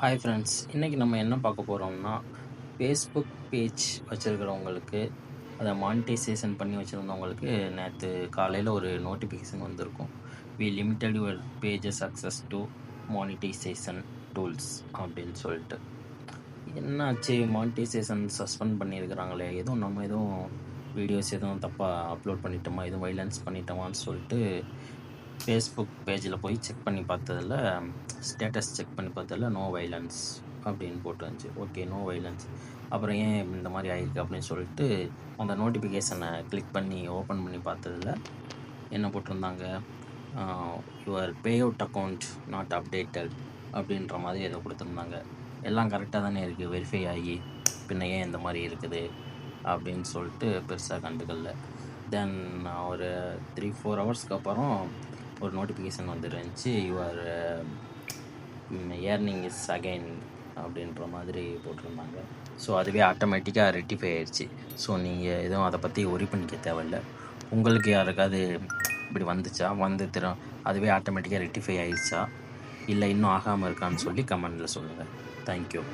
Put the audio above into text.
Hi friends, இன்றைக்கி நம்ம என்ன பார்க்க போகிறோம்னா, ஃபேஸ்புக் பேஜ் வச்சுருக்கிறவங்களுக்கு, அதை மானிட்டைசேஷன் பண்ணி வச்சுருந்தவங்களுக்கு நேற்று காலையில் ஒரு நோட்டிஃபிகேஷன் வந்திருக்கும். We limited your pages access to monetization tools அப்படின்னு சொல்லிட்டு. என்னாச்சு, மானிட்டைசேஷன் சஸ்பெண்ட் பண்ணியிருக்கிறாங்களே, எதுவும் வீடியோஸ் எதுவும் தப்பாக அப்லோட் பண்ணிட்டோமா, எதுவும் வைலன்ஸ் பண்ணிட்டோமான்னு சொல்லிட்டு ஃபேஸ்புக் பேஜில் போய் செக் பண்ணி பார்த்ததில், ஸ்டேட்டஸ் செக் பண்ணி பார்த்ததில் நோ வைலன்ஸ் அப்படின்னு போட்டுருந்துச்சு. ஓகே, நோ வைலன்ஸ், அப்புறம் ஏன் இந்த மாதிரி ஆகிருக்கு அப்படின்னு சொல்லிட்டு அந்த நோட்டிஃபிகேஷனை கிளிக் பண்ணி ஓப்பன் பண்ணி பார்த்ததில் என்ன போட்டிருந்தாங்க, your pay out account not updated அப்படின்ற மாதிரி ஏதோ கொடுத்துருந்தாங்க. எல்லாம் கரெக்டாக தானே இருக்குது, வெரிஃபை ஆகி, பின்ன ஏன் இந்த மாதிரி இருக்குது அப்படின்னு சொல்லிட்டு பெருசாக கண்டுக்கல. தென் ஒரு 3-4 ஹவர்ஸ்க்கு அப்புறம் ஒரு நோட்டிஃபிகேஷன் வந்துருந்துச்சு, யுவர் ஏர்னிங் இஸ் அகைன் அப்படின்ற மாதிரி போட்டிருந்தாங்க. ஸோ அதுவே ஆட்டோமேட்டிக்காக ரெட்டிஃபை ஆயிடுச்சு. ஸோ நீங்கள் எதுவும் அதை பற்றி ஒரி பண்ணிக்க தேவையில்லை. உங்களுக்கு யாருக்காவது இப்படி வந்துச்சா, அதுவே ஆட்டோமேட்டிக்காக ரெட்டிஃபை ஆயிடுச்சா, இல்லை இன்னும் ஆகாமல் இருக்கான்னு சொல்லி கமெண்டில் சொல்லுங்கள். தேங்க்யூ.